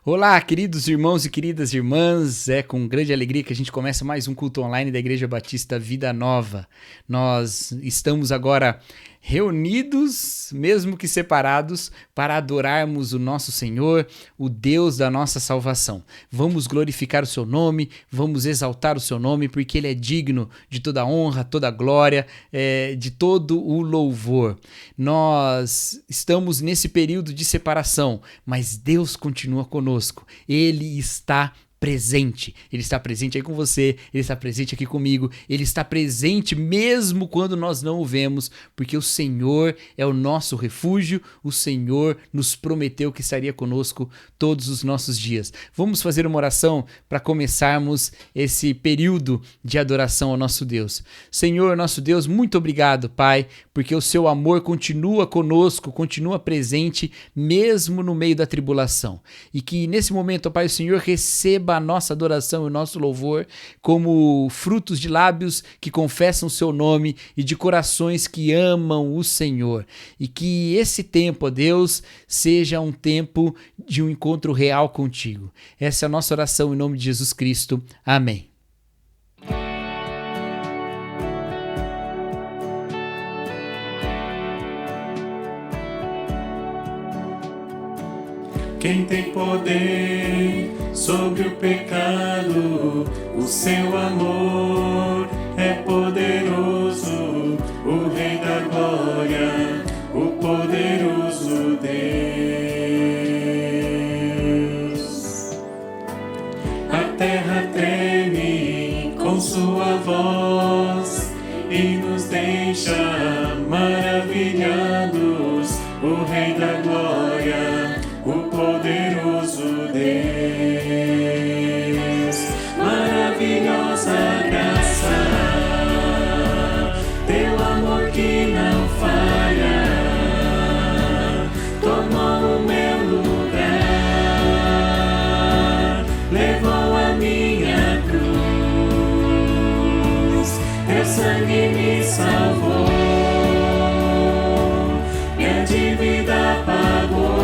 Olá, queridos irmãos e queridas irmãs, é com grande alegria que a gente começa mais um culto online da Igreja Batista Vida Nova. Nós estamos agora reunidos, mesmo que separados, para adorarmos o nosso Senhor, o Deus da nossa salvação. Vamos glorificar o seu nome, vamos exaltar o seu nome, porque ele é digno de toda honra, toda glória, de todo o louvor. Nós estamos nesse período de separação, mas Deus continua conosco. Ele está presente. Ele está presente aí com você, ele está presente aqui comigo, ele está presente mesmo quando nós não o vemos, porque o Senhor é o nosso refúgio, o Senhor nos prometeu que estaria conosco todos os nossos dias. Vamos fazer uma oração para começarmos esse período de adoração ao nosso Deus. Senhor, nosso Deus, muito obrigado, Pai, porque o seu amor continua conosco, continua presente mesmo no meio da tribulação. E que nesse momento, Pai, o Senhor receba a nossa adoração e o nosso louvor como frutos de lábios que confessam o seu nome e de corações que amam o Senhor. E que esse tempo, ó Deus, seja um tempo de um encontro real contigo. Essa é a nossa oração em nome de Jesus Cristo. Amém. Quem tem poder sobre o pecado, o seu amor é poderoso, o Rei da Glória, o poderoso Deus. A terra treme com sua voz e nos deixa maravilhados, o Rei da Glória, o poderoso Deus. Maravilhosa graça, teu amor que não falha, tomou o meu lugar, levou a minha cruz, teu sangue me salvou, minha dívida pagou.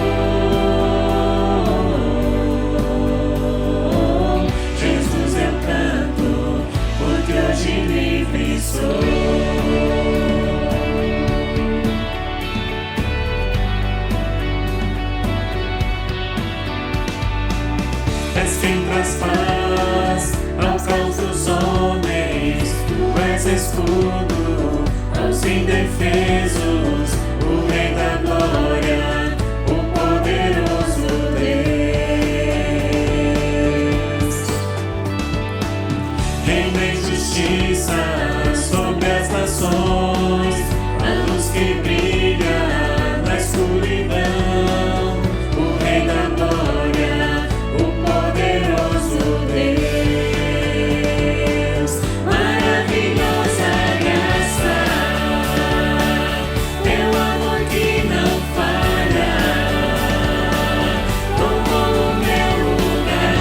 És quem traz paz ao caos dos homens, tu és escudo aos indefesos, o Rei da Glória, o poderoso Deus. Reina em justiça sobre as nações, a luz que brilha na escuridão, o Rei da Glória, o poderoso Deus. Maravilhosa graça, teu amor que não falha, tomou o meu lugar,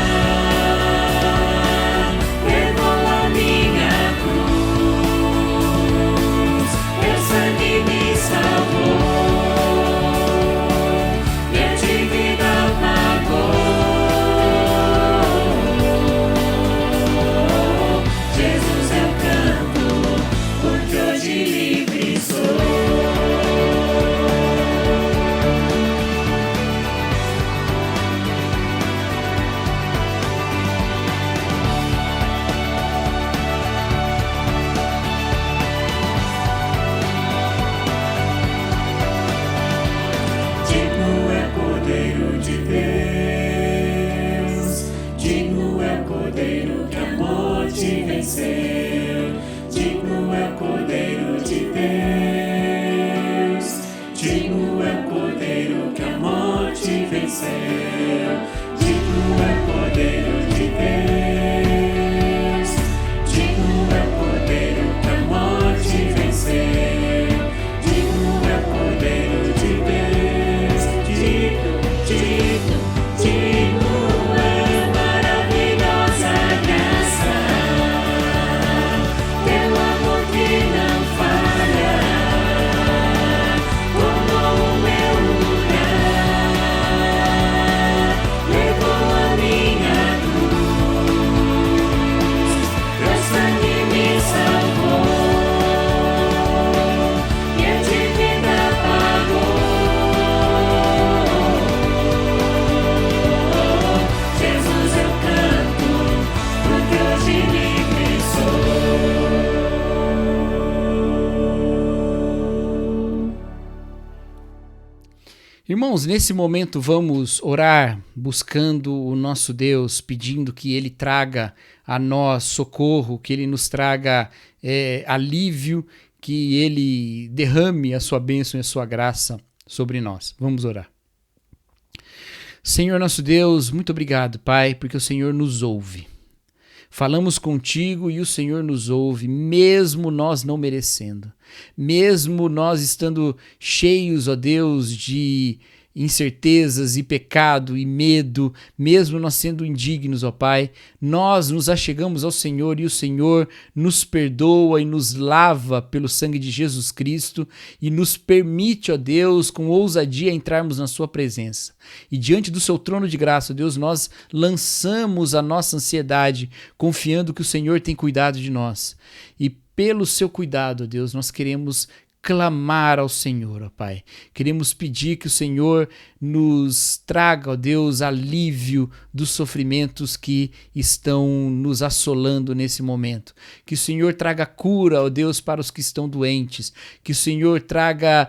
levou a minha cruz, teu sangue me salvou, minha dívida pagou. Jesus eu canto, porque hoje livre sou. Digno é o Cordeiro de Deus, digno é o Cordeiro que a morte venceu, digno é o Cordeiro de Deus, digno é o Cordeiro que a morte venceu, digno é o Cordeiro de Deus, digno é o Cordeiro que a morte venceu, digno é o Cordeiro de Deus, digno, digno, digno. Irmãos, nesse momento vamos orar buscando o nosso Deus, pedindo que Ele traga a nós socorro, que Ele nos traga alívio, que Ele derrame a sua bênção e a sua graça sobre nós. Vamos orar. Senhor nosso Deus, muito obrigado, Pai, porque o Senhor nos ouve. Falamos contigo e o Senhor nos ouve, mesmo nós não merecendo. Mesmo nós estando cheios, ó Deus, de incertezas e pecado e medo, mesmo nós sendo indignos, ó Pai, nós nos achegamos ao Senhor e o Senhor nos perdoa e nos lava pelo sangue de Jesus Cristo e nos permite, ó Deus, com ousadia entrarmos na sua presença. E diante do seu trono de graça, ó Deus, nós lançamos a nossa ansiedade, confiando que o Senhor tem cuidado de nós. E pelo seu cuidado, ó Deus, nós queremos clamar ao Senhor, ó Pai. Queremos pedir que o Senhor nos traga, ó Deus, alívio dos sofrimentos que estão nos assolando nesse momento. Que o Senhor traga cura, ó Deus, para os que estão doentes. Que o Senhor traga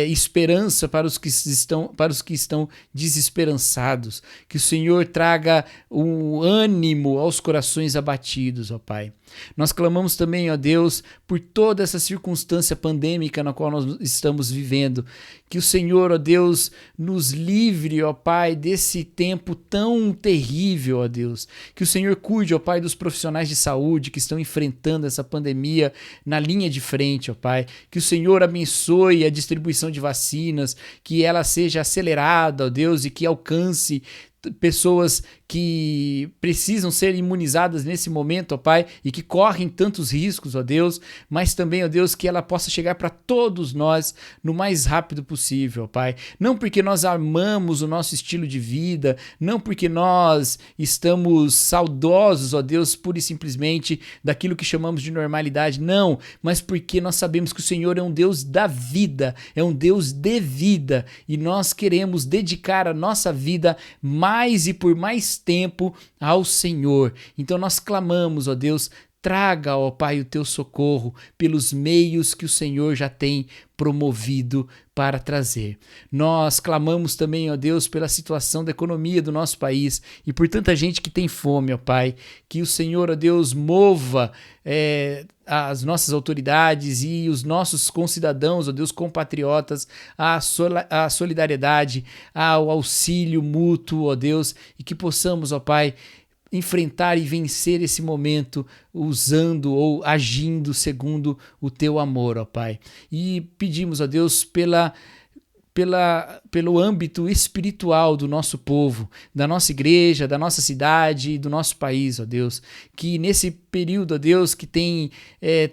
esperança para os que estão desesperançados. Que o Senhor traga um ânimo aos corações abatidos, ó Pai. Nós clamamos também, ó Deus, por toda essa circunstância pandêmica na qual nós estamos vivendo. Que o Senhor, ó Deus, nos livre, ó Pai, desse tempo tão terrível, ó Deus. Que o Senhor cuide, ó Pai, dos profissionais de saúde que estão enfrentando essa pandemia na linha de frente, ó Pai. Que o Senhor abençoe a distribuição de vacinas, que ela seja acelerada, ó Deus, e que alcance pessoas que precisam ser imunizadas nesse momento, ó Pai, e que correm tantos riscos, ó Deus, mas também, ó Deus, que ela possa chegar para todos nós no mais rápido possível, ó Pai. Não porque nós amamos o nosso estilo de vida, não porque nós estamos saudosos, ó Deus, pura e simplesmente daquilo que chamamos de normalidade, não, mas porque nós sabemos que o Senhor é um Deus da vida, é um Deus de vida, e nós queremos dedicar a nossa vida mais e por mais tempo ao Senhor. Então nós clamamos, ó Deus, traga, ó Pai, o teu socorro pelos meios que o Senhor já tem promovido para trazer. Nós clamamos também, ó Deus, pela situação da economia do nosso país e por tanta gente que tem fome, ó Pai, que o Senhor, ó Deus, mova as nossas autoridades e os nossos concidadãos, ó Deus, compatriotas, a solidariedade, ao auxílio mútuo, ó Deus, e que possamos, ó Pai, enfrentar e vencer esse momento usando ou agindo segundo o teu amor, ó Pai. E pedimos, ó Deus, pelo âmbito espiritual do nosso povo, da nossa igreja, da nossa cidade e do nosso país, ó Deus, que nesse período, ó Deus, que tem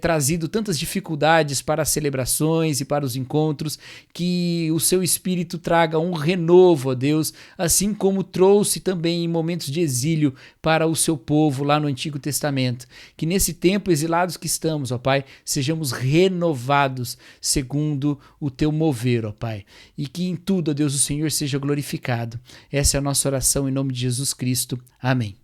trazido tantas dificuldades para as celebrações e para os encontros, que o seu Espírito traga um renovo, ó Deus, assim como trouxe também em momentos de exílio para o seu povo lá no Antigo Testamento. Que nesse tempo exilados que estamos, ó Pai, sejamos renovados segundo o teu mover, ó Pai. E que em tudo, ó Deus, o Senhor seja glorificado. Essa é a nossa oração em nome de Jesus Cristo. Amém.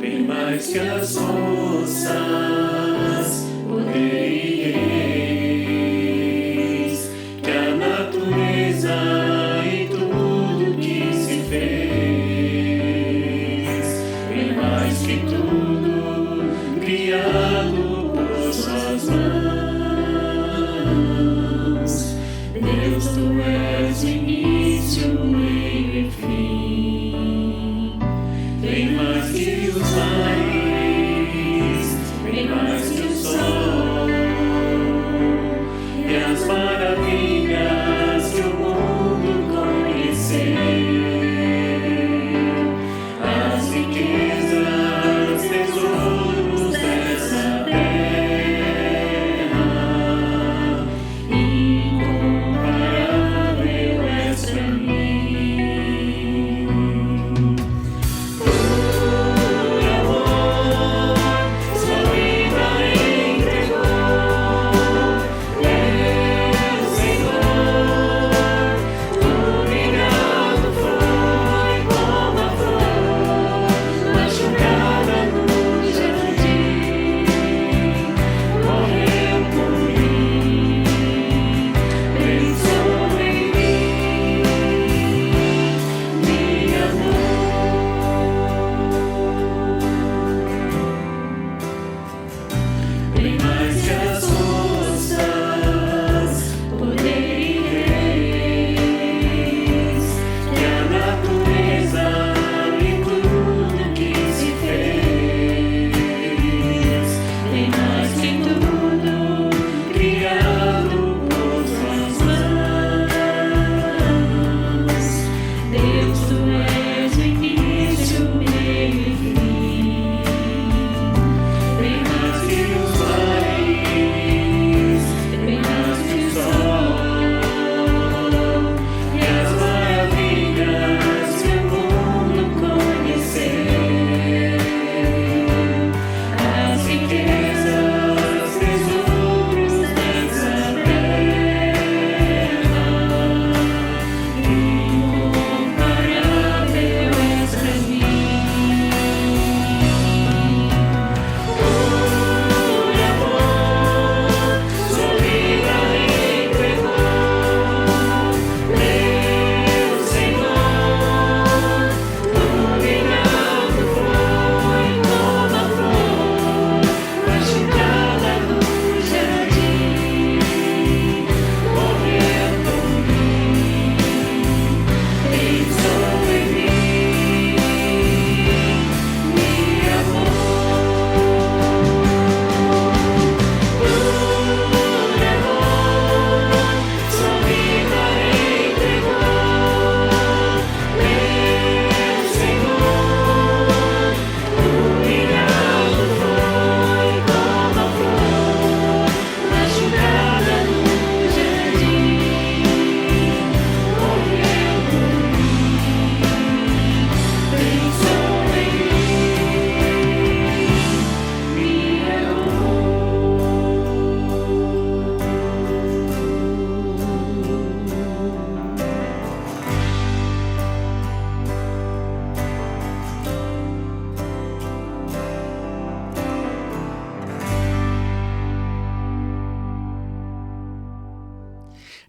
Bem mais que as moças poderíeis, que a natureza e tudo que se fez, bem mais que tudo criado por suas mãos. Deus, tu és o início, meio e fim. Bem mais que os mares, bem mais que o sol, e as maravilhas que o mundo conheceu, as riquezas, tesouros dessa terra, incomparável és pra mim. Pura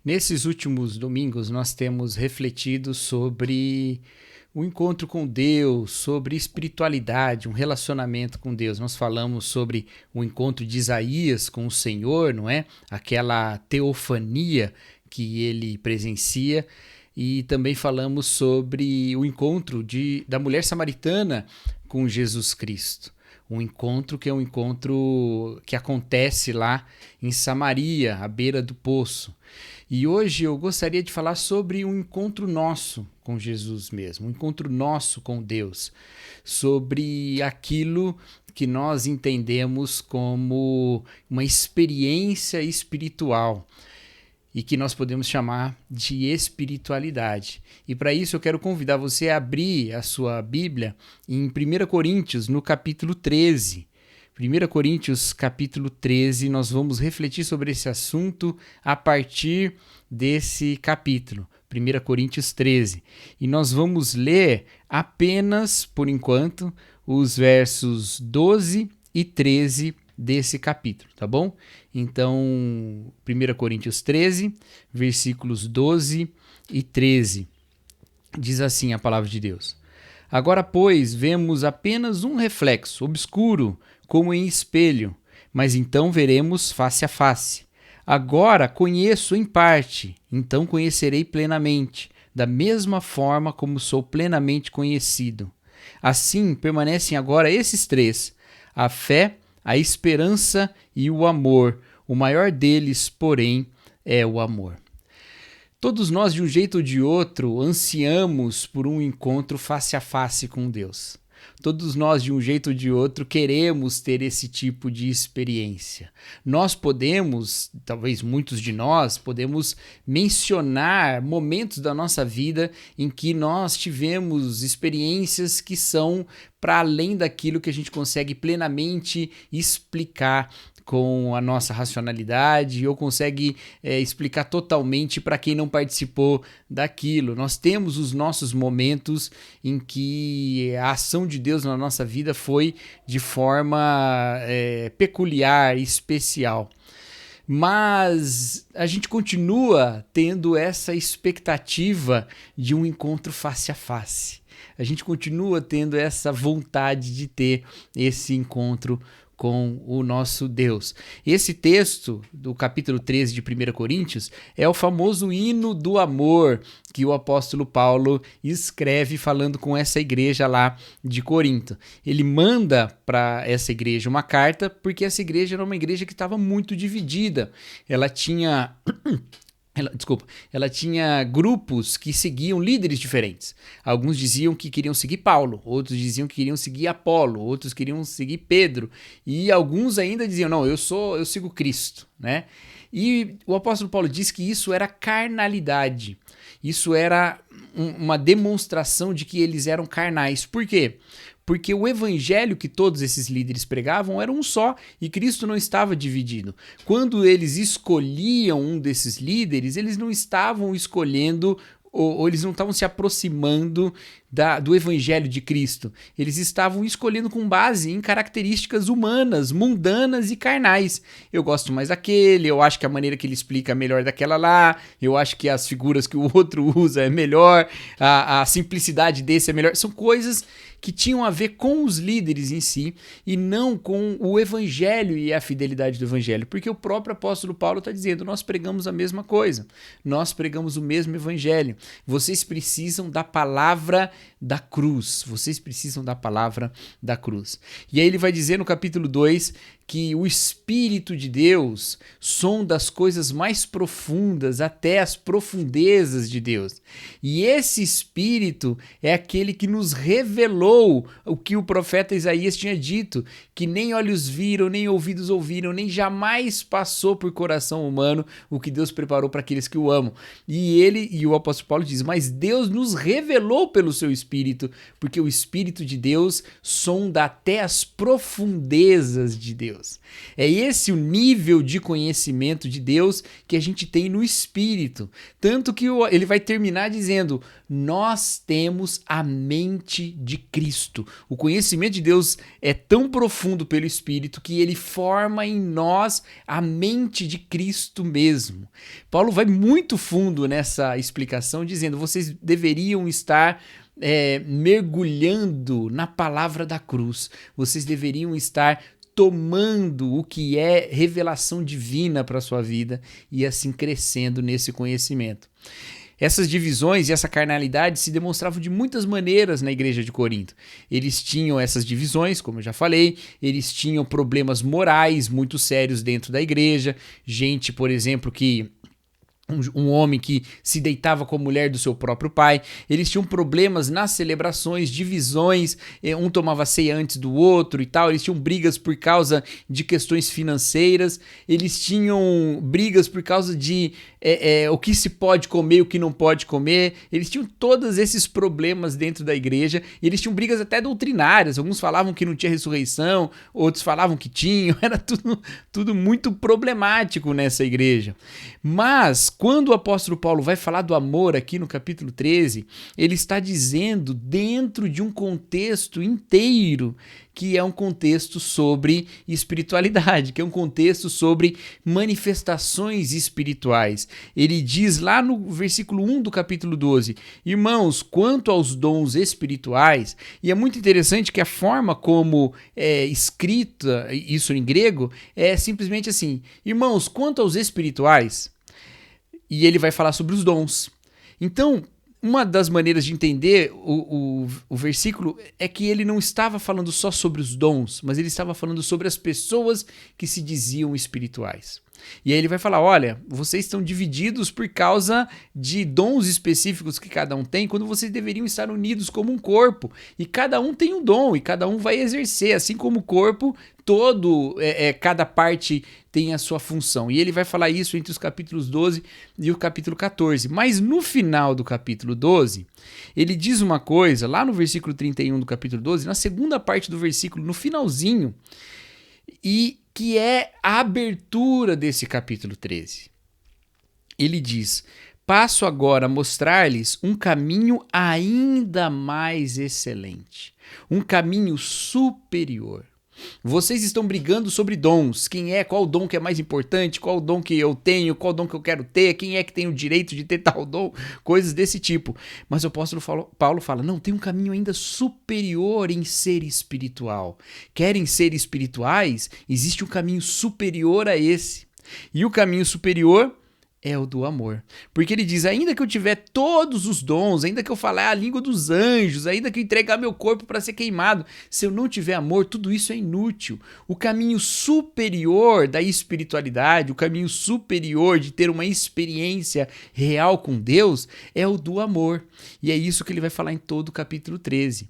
Nesses últimos domingos, nós temos refletido sobre o encontro com Deus, sobre espiritualidade, um relacionamento com Deus. Nós falamos sobre o encontro de Isaías com o Senhor, não é? Aquela teofania que ele presencia. E também falamos sobre o encontro da mulher samaritana com Jesus Cristo. Um encontro que é um encontro que acontece lá em Samaria, à beira do poço. E hoje eu gostaria de falar sobre um encontro nosso com Jesus mesmo, um encontro nosso com Deus, sobre aquilo que nós entendemos como uma experiência espiritual e que nós podemos chamar de espiritualidade. E para isso eu quero convidar você a abrir a sua Bíblia em 1 Coríntios, no capítulo 13. 1 Coríntios, capítulo 13, nós vamos refletir sobre esse assunto a partir desse capítulo, 1 Coríntios 13. E nós vamos ler apenas, por enquanto, os versos 12 e 13 desse capítulo, tá bom? Então, 1 Coríntios 13, versículos 12 e 13, diz assim a palavra de Deus. Agora, pois, vemos apenas um reflexo, obscuro, como em espelho, mas então veremos face a face. Agora conheço em parte, então conhecerei plenamente, da mesma forma como sou plenamente conhecido. Assim, permanecem agora esses três, a fé, a esperança e o amor. O maior deles, porém, é o amor. Todos nós, de um jeito ou de outro, ansiamos por um encontro face a face com Deus. Todos nós, de um jeito ou de outro, queremos ter esse tipo de experiência. Nós podemos, talvez muitos de nós, podemos mencionar momentos da nossa vida em que nós tivemos experiências que são para além daquilo que a gente consegue plenamente explicar com a nossa racionalidade ou consegue explicar totalmente para quem não participou daquilo. Nós temos os nossos momentos em que a ação de Deus na nossa vida foi de forma peculiar, especial. Mas a gente continua tendo essa expectativa de um encontro face a face. A gente continua tendo essa vontade de ter esse encontro com o nosso Deus. Esse texto do capítulo 13 de 1 Coríntios é o famoso hino do amor que o apóstolo Paulo escreve falando com essa igreja lá de Corinto. Ele manda para essa igreja uma carta porque essa igreja era uma igreja que estava muito dividida. Ela tinha grupos que seguiam líderes diferentes. Alguns diziam que queriam seguir Paulo, outros diziam que queriam seguir Apolo, outros queriam seguir Pedro, e alguns ainda diziam, não, eu sigo Cristo, né? E o apóstolo Paulo diz que isso era carnalidade, isso era uma demonstração de que eles eram carnais. Por quê? Porque o evangelho que todos esses líderes pregavam era um só e Cristo não estava dividido. Quando eles escolhiam um desses líderes, eles não estavam escolhendo ou eles não estavam se aproximando do evangelho de Cristo. Eles estavam escolhendo com base em características humanas, mundanas e carnais. Eu gosto mais daquele, eu acho que a maneira que ele explica é melhor daquela lá, eu acho que as figuras que o outro usa é melhor, a simplicidade desse é melhor. São coisas que tinham a ver com os líderes em si e não com o evangelho e a fidelidade do evangelho, porque o próprio apóstolo Paulo está dizendo, nós pregamos a mesma coisa, nós pregamos o mesmo evangelho, vocês precisam da palavra da cruz, vocês precisam da palavra da cruz. E aí ele vai dizer no capítulo 2 que o Espírito de Deus sonda as coisas mais profundas, até as profundezas de Deus. E esse Espírito é aquele que nos revelou o que o profeta Isaías tinha dito, que nem olhos viram, nem ouvidos ouviram, nem jamais passou por coração humano o que Deus preparou para aqueles que o amam. E o apóstolo Paulo diz, mas Deus nos revelou pelo seu Espírito, porque o Espírito de Deus sonda até as profundezas de Deus. Deus. É esse o nível de conhecimento de Deus que a gente tem no Espírito. Tanto que ele vai terminar dizendo: nós temos a mente de Cristo. O conhecimento de Deus é tão profundo pelo Espírito que ele forma em nós a mente de Cristo mesmo. Paulo vai muito fundo nessa explicação, dizendo: vocês deveriam estar mergulhando na palavra da cruz. Vocês deveriam estar tomando o que é revelação divina para a sua vida e assim crescendo nesse conhecimento. Essas divisões e essa carnalidade se demonstravam de muitas maneiras na igreja de Corinto. Eles tinham essas divisões, como eu já falei, eles tinham problemas morais muito sérios dentro da igreja, gente, por exemplo, que um homem que se deitava com a mulher do seu próprio pai. Eles tinham problemas nas celebrações, divisões, um tomava ceia antes do outro e tal. Eles tinham brigas por causa de questões financeiras, eles tinham brigas por causa de o que se pode comer e o que não pode comer. Eles tinham todos esses problemas dentro da igreja, e eles tinham brigas até doutrinárias. Alguns falavam que não tinha ressurreição, outros falavam que tinham. Era tudo muito problemático nessa igreja. Mas quando o apóstolo Paulo vai falar do amor aqui no capítulo 13, ele está dizendo dentro de um contexto inteiro, que é um contexto sobre espiritualidade, que é um contexto sobre manifestações espirituais. Ele diz lá no versículo 1 do capítulo 12, irmãos, quanto aos dons espirituais, e é muito interessante que a forma como é escrita isso em grego é simplesmente assim: irmãos, quanto aos espirituais, e ele vai falar sobre os dons. Então, uma das maneiras de entender o versículo é que ele não estava falando só sobre os dons, mas ele estava falando sobre as pessoas que se diziam espirituais. E aí ele vai falar: olha, vocês estão divididos por causa de dons específicos que cada um tem, quando vocês deveriam estar unidos como um corpo. E cada um tem um dom, e cada um vai exercer, assim como o corpo todo, cada parte tem a sua função. E ele vai falar isso entre os capítulos 12 e o capítulo 14. Mas no final do capítulo 12, ele diz uma coisa, lá no versículo 31 do capítulo 12, na segunda parte do versículo, no finalzinho, e que é a abertura desse capítulo 13. Ele diz: passo agora a mostrar-lhes um caminho ainda mais excelente, um caminho superior. Vocês estão brigando sobre dons, qual dom que é mais importante, qual dom que eu tenho, qual dom que eu quero ter, quem é que tem o direito de ter tal dom, coisas desse tipo. Mas o apóstolo Paulo fala: não, tem um caminho ainda superior em ser espiritual. Querem ser espirituais? Existe um caminho superior a esse. E o caminho superior é o do amor. Porque ele diz: ainda que eu tiver todos os dons, ainda que eu falar a língua dos anjos, ainda que eu entregar meu corpo para ser queimado, se eu não tiver amor, tudo isso é inútil. O caminho superior da espiritualidade, o caminho superior de ter uma experiência real com Deus é o do amor. E é isso que ele vai falar em todo o capítulo 13.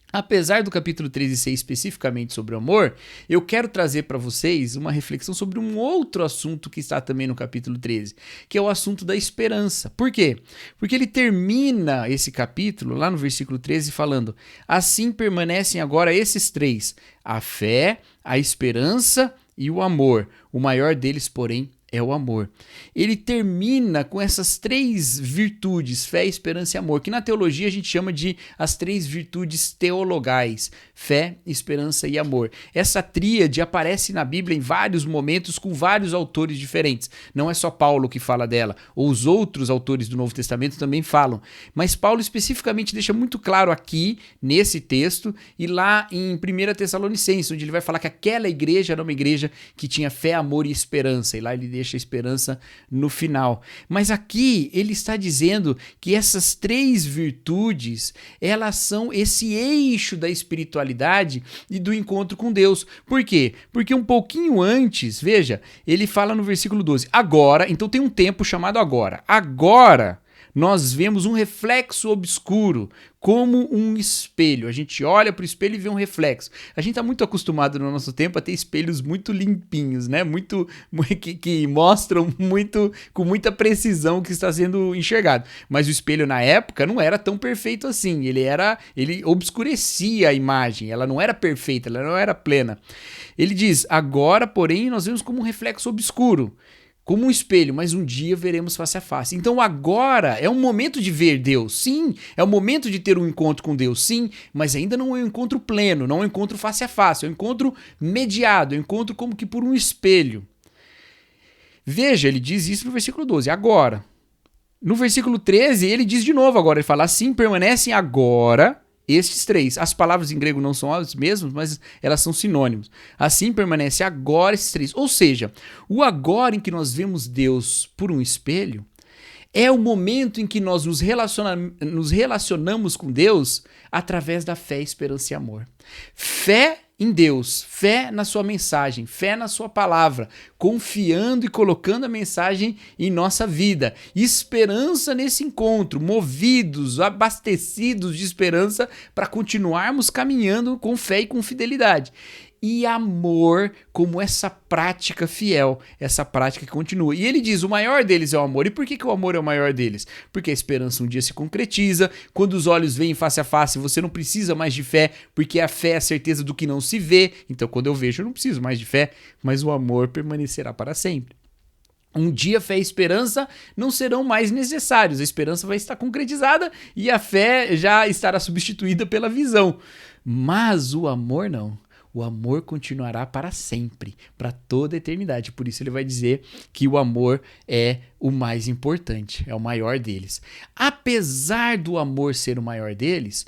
Apesar do capítulo 13 ser especificamente sobre o amor, eu quero trazer para vocês uma reflexão sobre um outro assunto que está também no capítulo 13, que é o assunto da esperança. Por quê? Porque ele termina esse capítulo, lá no versículo 13, falando: assim permanecem agora esses três, a fé, a esperança e o amor. O maior deles, porém, é o amor. Ele termina com essas três virtudes, fé, esperança e amor, que na teologia a gente chama de as três virtudes teologais: fé, esperança e amor. Essa tríade aparece na Bíblia em vários momentos com vários autores diferentes. Não é só Paulo que fala dela, ou os outros autores do Novo Testamento também falam. Mas Paulo especificamente deixa muito claro aqui, nesse texto, e lá em 1 Tessalonicenses, onde ele vai falar que aquela igreja era uma igreja que tinha fé, amor e esperança. E lá ele deixa a esperança no final. Mas aqui ele está dizendo que essas três virtudes, elas são esse eixo da espiritualidade e do encontro com Deus. Por quê? Porque um pouquinho antes, veja, ele fala no versículo 12, agora, então tem um tempo chamado agora. Agora nós vemos um reflexo obscuro, como um espelho. A gente olha para o espelho e vê um reflexo. A gente está muito acostumado no nosso tempo a ter espelhos muito limpinhos, né? Que mostram com muita precisão o que está sendo enxergado. Mas o espelho na época não era tão perfeito assim. Ele obscurecia a imagem. Ela não era perfeita, ela não era plena. Ele diz: agora, porém, nós vemos como um reflexo obscuro, como um espelho, mas um dia veremos face a face. Então agora é um momento de ver Deus, sim, é o momento de ter um encontro com Deus, sim, mas ainda não é um encontro pleno, não é um encontro face a face, é um encontro mediado, é um encontro como que por um espelho. Veja, ele diz isso no versículo 12, agora. No versículo 13, ele diz de novo agora, ele fala: assim permanecem agora estes três. As palavras em grego não são as mesmas, mas elas são sinônimos. Assim permanece agora esses três. Ou seja, o agora em que nós vemos Deus por um espelho é o momento em que nós nos relacionamos com Deus através da fé, esperança e amor. Fé em Deus, fé na sua mensagem, fé na sua palavra, confiando e colocando a mensagem em nossa vida, esperança nesse encontro, movidos, abastecidos de esperança para continuarmos caminhando com fé e com fidelidade. E amor como essa prática fiel, essa prática que continua. E ele diz: o maior deles é o amor. E por que o amor é o maior deles? Porque a esperança um dia se concretiza. Quando os olhos veem face a face, você não precisa mais de fé, porque a fé é a certeza do que não se vê. Então, quando eu vejo, eu não preciso mais de fé, mas o amor permanecerá para sempre. Um dia fé e esperança não serão mais necessários. A esperança vai estar concretizada e a fé já estará substituída pela visão. Mas o amor não. O amor continuará para sempre, para toda a eternidade. Por isso ele vai dizer que o amor é o mais importante, é o maior deles. Apesar do amor ser o maior deles,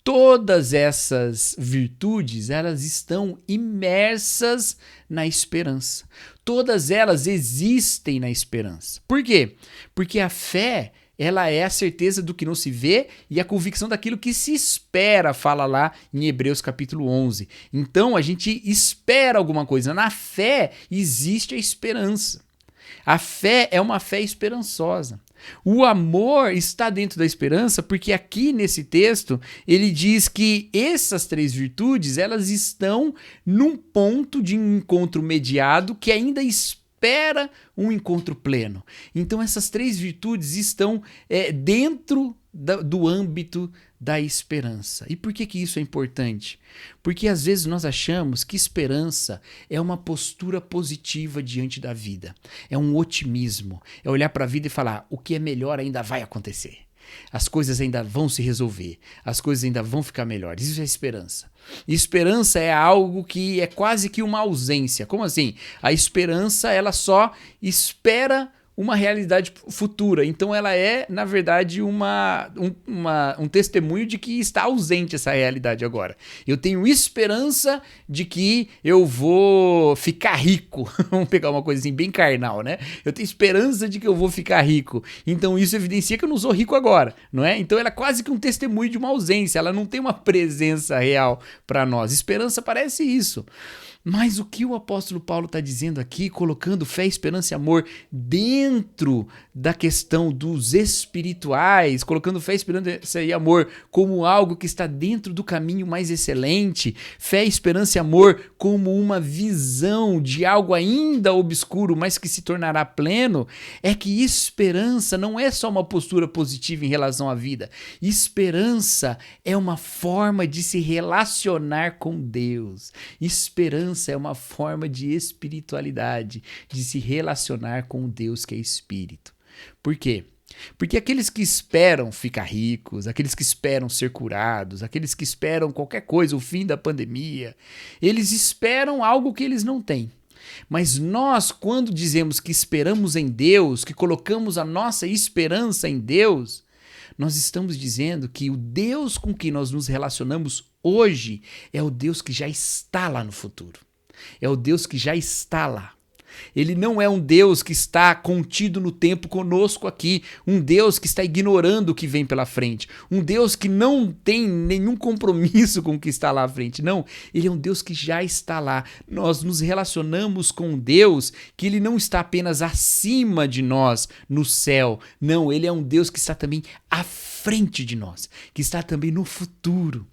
todas essas virtudes, elas estão imersas na esperança. Todas elas existem na esperança. Por quê? Porque a fé, ela é a certeza do que não se vê e a convicção daquilo que se espera, fala lá em Hebreus capítulo 11. Então a gente espera alguma coisa. Na fé existe a esperança. A fé é uma fé esperançosa. O amor está dentro da esperança porque aqui nesse texto ele diz que essas três virtudes, elas estão num ponto de encontro mediado que ainda espera um encontro pleno. Então essas três virtudes estão dentro do âmbito da esperança. E por que isso é importante? Porque às vezes nós achamos que esperança é uma postura positiva diante da vida. É um otimismo. É olhar para a vida e falar: o que é melhor ainda vai acontecer. As coisas ainda vão se resolver. As coisas ainda vão ficar melhores. Isso é esperança. Esperança é algo que é quase que uma ausência. Como assim? A esperança, ela só espera uma realidade futura. Então ela é, na verdade, um testemunho de que está ausente essa realidade agora. Eu tenho esperança de que eu vou ficar rico. Vamos pegar uma coisa assim bem carnal, né? Eu tenho esperança de que eu vou ficar rico. Então isso evidencia que eu não sou rico agora, não é? Então ela é quase que um testemunho de uma ausência. Ela não tem uma presença real para nós. Esperança parece isso. Mas o que o apóstolo Paulo está dizendo aqui, colocando fé, esperança e amor dentro da questão dos espirituais, colocando fé, esperança e amor como algo que está dentro do caminho mais excelente, fé, esperança e amor como uma visão de algo ainda obscuro, mas que se tornará pleno, é que esperança não é só uma postura positiva em relação à vida. Esperança é uma forma de se relacionar com Deus. Esperança é uma forma de espiritualidade, de se relacionar com o Deus que é Espírito. Por quê? Porque aqueles que esperam ficar ricos, aqueles que esperam ser curados, aqueles que esperam qualquer coisa, o fim da pandemia, eles esperam algo que eles não têm. Mas nós, quando dizemos que esperamos em Deus, que colocamos a nossa esperança em Deus, nós estamos dizendo que o Deus com que nós nos relacionamos hoje é o Deus que já está lá no futuro. É o Deus que já está lá. Ele não é um Deus que está contido no tempo conosco aqui, um Deus que está ignorando o que vem pela frente, um Deus que não tem nenhum compromisso com o que está lá à frente. Não, ele é um Deus que já está lá. Nós nos relacionamos com um Deus que ele não está apenas acima de nós no céu. Não, ele é um Deus que está também à frente de nós, que está também no futuro.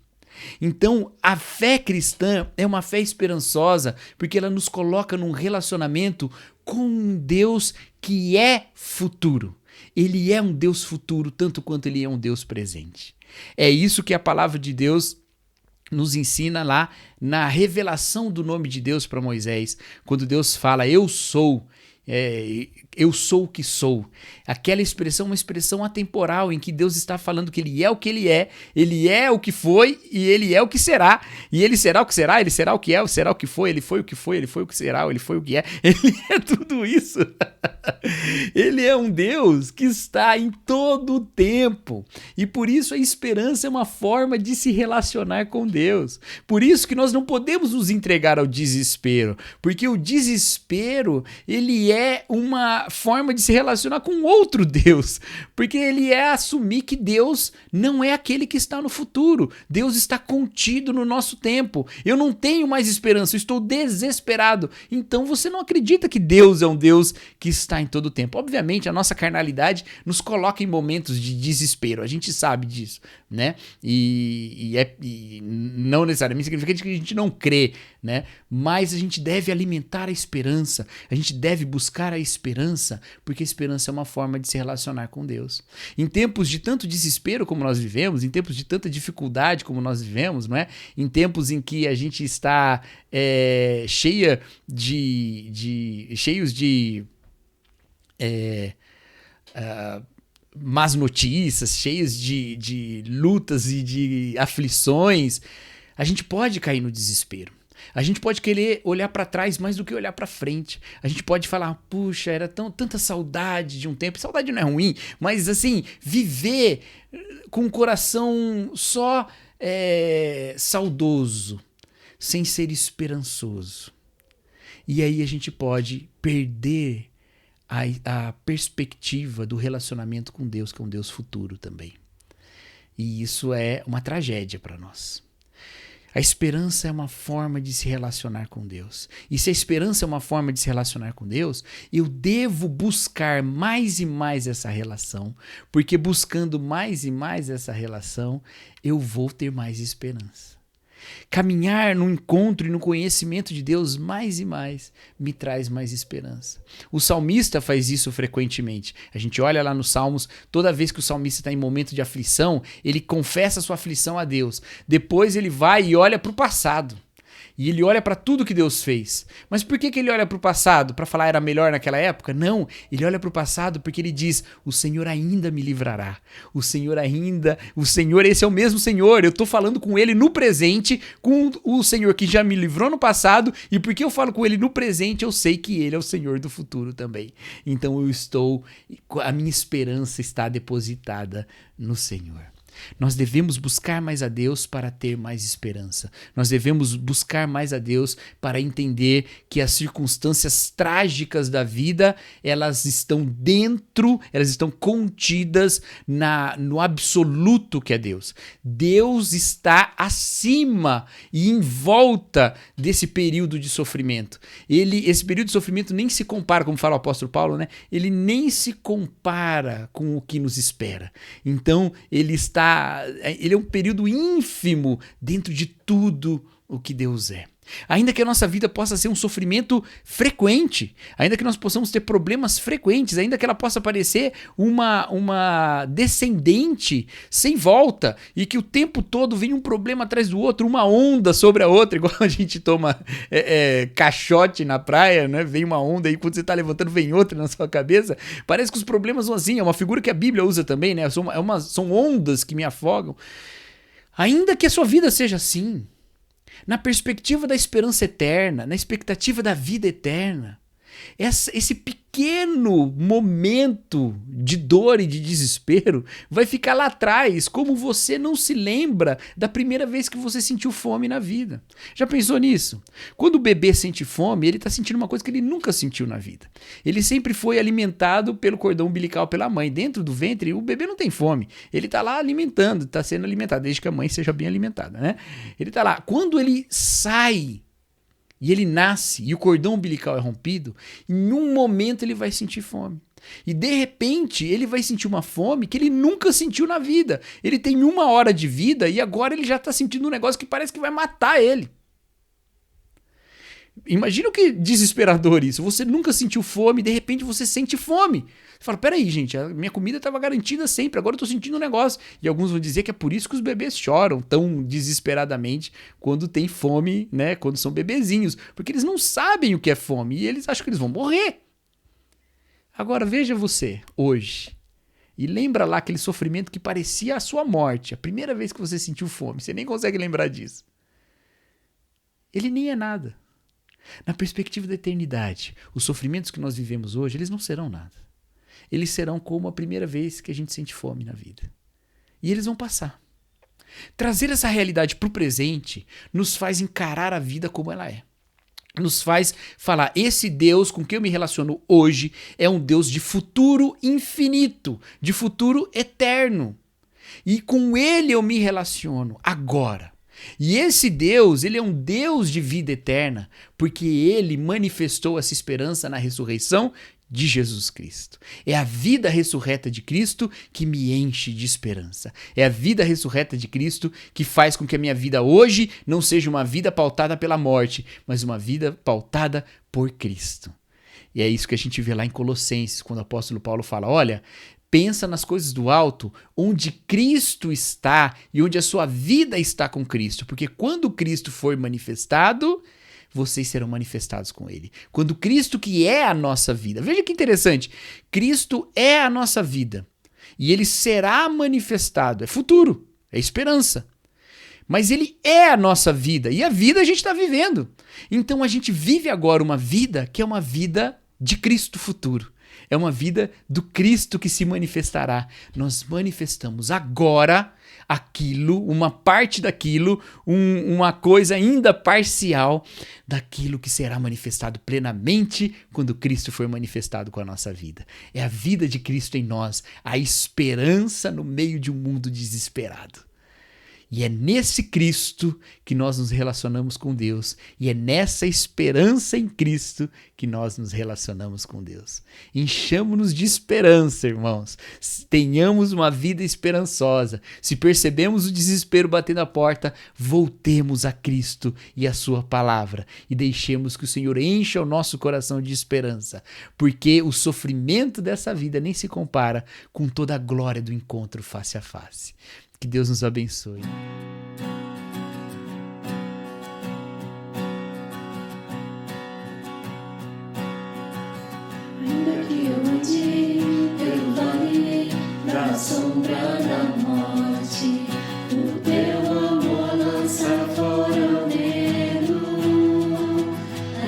Então, a fé cristã é uma fé esperançosa, porque ela nos coloca num relacionamento com um Deus que é futuro. Ele é um Deus futuro, tanto quanto ele é um Deus presente. É isso que a palavra de Deus nos ensina lá na revelação do nome de Deus para Moisés, quando Deus fala, eu sou o que sou. Aquela expressão é uma expressão atemporal em que Deus está falando que ele é o que foi e ele é o que será. E ele será o que será, ele será o que é, será o que foi o que foi, ele foi o que será, ele foi o que é. Ele é tudo isso. Ele é um Deus que está em todo o tempo. E por isso a esperança é uma forma de se relacionar com Deus. Por isso que nós não podemos nos entregar ao desespero, porque o desespero, ele é uma forma de se relacionar com outro Deus, porque ele é assumir que Deus não é aquele que está no futuro. Deus está contido no nosso tempo. Eu não tenho mais esperança, eu estou desesperado. Então você não acredita que Deus é um Deus que está em todo o tempo. Obviamente, a nossa carnalidade nos coloca em momentos de desespero, a gente sabe disso, né? E não necessariamente significa que a gente não crê, né? Mas a gente deve alimentar a esperança, a gente deve buscar a esperança, porque a esperança é uma forma de se relacionar com Deus. Em tempos de tanto desespero como nós vivemos, em tempos de tanta dificuldade como nós vivemos, não é? Em tempos em que a gente está cheios de más notícias, cheios de lutas e de aflições, a gente pode cair no desespero. A gente pode querer olhar para trás mais do que olhar para frente. A gente pode falar, puxa, era tanta saudade de um tempo. Saudade não é ruim, mas assim, viver com o coração só saudoso, sem ser esperançoso. E aí a gente pode perder a perspectiva do relacionamento com Deus, que é um Deus futuro também. E isso é uma tragédia para nós. A esperança é uma forma de se relacionar com Deus. E se a esperança é uma forma de se relacionar com Deus, eu devo buscar mais e mais essa relação, porque buscando mais e mais essa relação, eu vou ter mais esperança. Caminhar no encontro e no conhecimento de Deus mais e mais me traz mais esperança. O salmista faz isso frequentemente. A gente olha lá nos Salmos, toda vez que o salmista está em momento de aflição, ele confessa a sua aflição a Deus. Depois ele vai e olha para o passado. E ele olha para tudo que Deus fez. Mas por que ele olha para o passado? Para falar era melhor naquela época? Não, ele olha para o passado porque ele diz, o Senhor ainda me livrará. O Senhor, esse é o mesmo Senhor. Eu estou falando com ele no presente, com o Senhor que já me livrou no passado, e porque eu falo com ele no presente, eu sei que ele é o Senhor do futuro também. Então a minha esperança está depositada no Senhor. Nós devemos buscar mais a Deus para ter mais esperança. Nós devemos buscar mais a Deus para entender que as circunstâncias trágicas da vida, elas estão contidas no absoluto que é Deus. Deus está acima e em volta desse período de sofrimento. Esse período de sofrimento nem se compara, como fala o apóstolo Paulo, né? Ele nem se compara com o que nos espera. Então, ele é um período ínfimo dentro de tudo o que Deus é. Ainda que a nossa vida possa ser um sofrimento frequente, ainda que nós possamos ter problemas frequentes, ainda que ela possa parecer uma descendente sem volta e que o tempo todo vem um problema atrás do outro, uma onda sobre a outra, igual a gente toma caixote na praia, né? Vem uma onda e quando você está levantando vem outra na sua cabeça. Parece que os problemas são assim, é uma figura que a Bíblia usa também, né? São ondas que me afogam. Ainda que a sua vida seja assim, na perspectiva da esperança eterna, na expectativa da vida eterna, esse pequeno momento de dor e de desespero vai ficar lá atrás, como você não se lembra da primeira vez que você sentiu fome na vida. Já pensou nisso? Quando o bebê sente fome, ele está sentindo uma coisa que ele nunca sentiu na vida. Ele sempre foi alimentado pelo cordão umbilical pela mãe. Dentro do ventre, o bebê não tem fome. Ele está lá alimentando, está sendo alimentado, desde que a mãe seja bem alimentada, né? Ele está lá. Quando ele sai e ele nasce e o cordão umbilical é rompido, em um momento ele vai sentir fome. E de repente ele vai sentir uma fome que ele nunca sentiu na vida. Ele tem 1 hora de vida e agora ele já está sentindo um negócio que parece que vai matar ele. Imagina o que desesperador isso. Você nunca sentiu fome e de repente você sente fome. Você fala, peraí gente, a minha comida estava garantida sempre, agora eu estou sentindo um negócio. E alguns vão dizer que é por isso que os bebês choram tão desesperadamente quando tem fome, né? Quando são bebezinhos. Porque eles não sabem o que é fome e eles acham que eles vão morrer. Agora veja você, hoje, e lembra lá aquele sofrimento que parecia a sua morte. A primeira vez que você sentiu fome, você nem consegue lembrar disso. Ele nem é nada. Na perspectiva da eternidade, os sofrimentos que nós vivemos hoje, eles não serão nada. Eles serão como a primeira vez que a gente sente fome na vida. E eles vão passar. Trazer essa realidade para o presente nos faz encarar a vida como ela é. Nos faz falar, esse Deus com quem eu me relaciono hoje é um Deus de futuro infinito, de futuro eterno. E com ele eu me relaciono agora. E esse Deus, ele é um Deus de vida eterna, porque ele manifestou essa esperança na ressurreição de Jesus Cristo. É a vida ressurreta de Cristo que me enche de esperança. É a vida ressurreta de Cristo que faz com que a minha vida hoje não seja uma vida pautada pela morte, mas uma vida pautada por Cristo. E é isso que a gente vê lá em Colossenses, quando o apóstolo Paulo fala, olha, pensa nas coisas do alto, onde Cristo está e onde a sua vida está com Cristo. Porque quando Cristo for manifestado, vocês serão manifestados com ele. Quando Cristo, que é a nossa vida. Veja que interessante. Cristo é a nossa vida. E ele será manifestado. É futuro. É esperança. Mas ele é a nossa vida. E a vida a gente está vivendo. Então a gente vive agora uma vida que é uma vida de Cristo futuro. É uma vida do Cristo que se manifestará. Nós manifestamos agora aquilo, uma parte daquilo, uma coisa ainda parcial daquilo que será manifestado plenamente quando Cristo for manifestado com a nossa vida. É a vida de Cristo em nós, a esperança no meio de um mundo desesperado. E é nesse Cristo que nós nos relacionamos com Deus. E é nessa esperança em Cristo que nós nos relacionamos com Deus. Enchamos-nos de esperança, irmãos. Tenhamos uma vida esperançosa. Se percebemos o desespero batendo a porta, voltemos a Cristo e a sua palavra. E deixemos que o Senhor encha o nosso coração de esperança. Porque o sofrimento dessa vida nem se compara com toda a glória do encontro face a face. Que Deus nos abençoe. Ainda que eu ande pelo vale da sombra da morte, o teu amor lança fora o medo.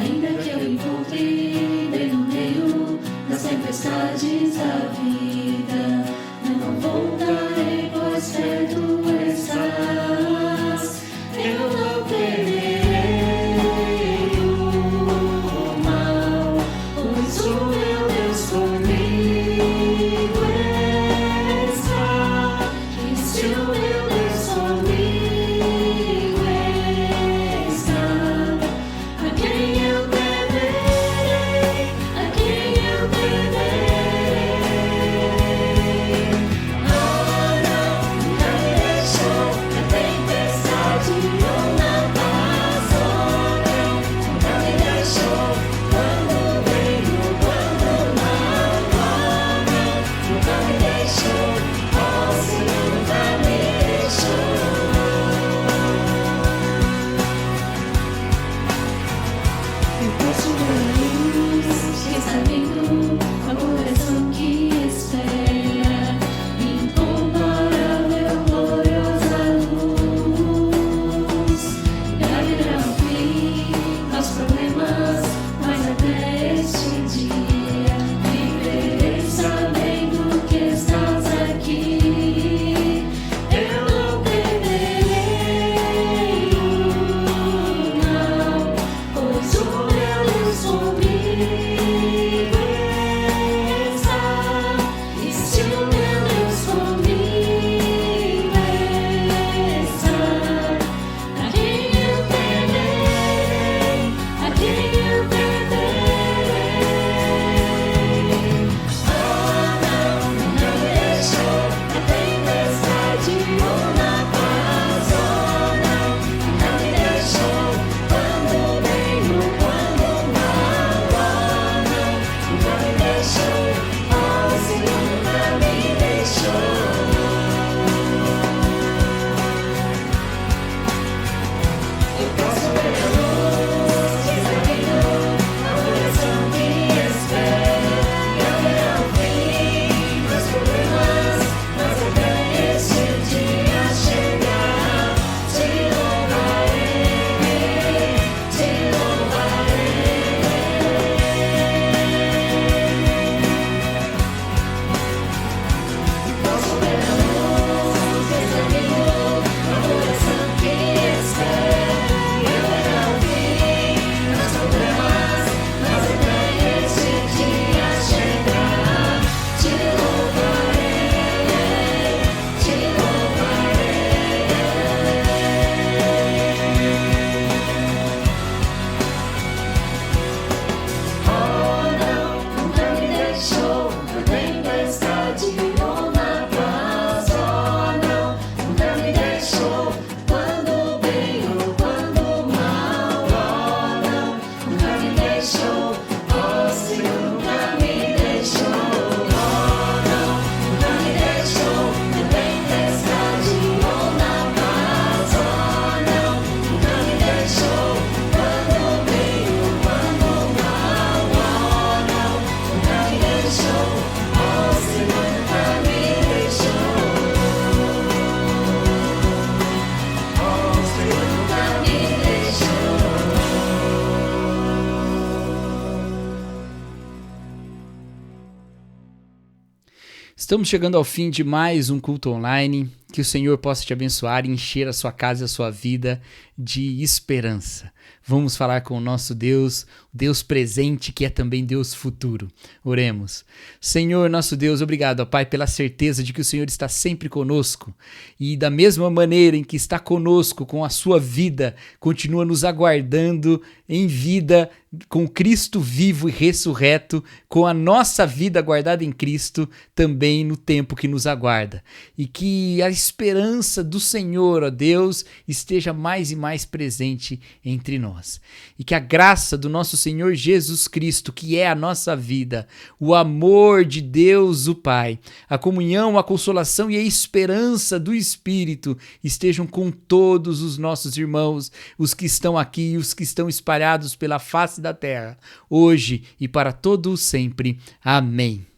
Ainda que eu encontre bem no meio das tempestades da vida, não voltarei, pois perto está. Estamos chegando ao fim de mais um culto online. Que o Senhor possa te abençoar e encher a sua casa e a sua vida de esperança. Vamos falar com o nosso Deus, Deus presente, que é também Deus futuro. Oremos. Senhor, nosso Deus, obrigado, ó Pai, pela certeza de que o Senhor está sempre conosco. E da mesma maneira em que está conosco com a sua vida, continua nos aguardando em vida, com Cristo vivo e ressurreto, com a nossa vida guardada em Cristo, também no tempo que nos aguarda. E que a esperança do Senhor, ó Deus, esteja mais e mais presente entre nós. E que a graça do nosso Senhor Jesus Cristo, que é a nossa vida, o amor de Deus, o Pai, a comunhão, a consolação e a esperança do Espírito estejam com todos os nossos irmãos, os que estão aqui e os que estão espalhados pela face da terra, hoje e para todo o sempre. Amém.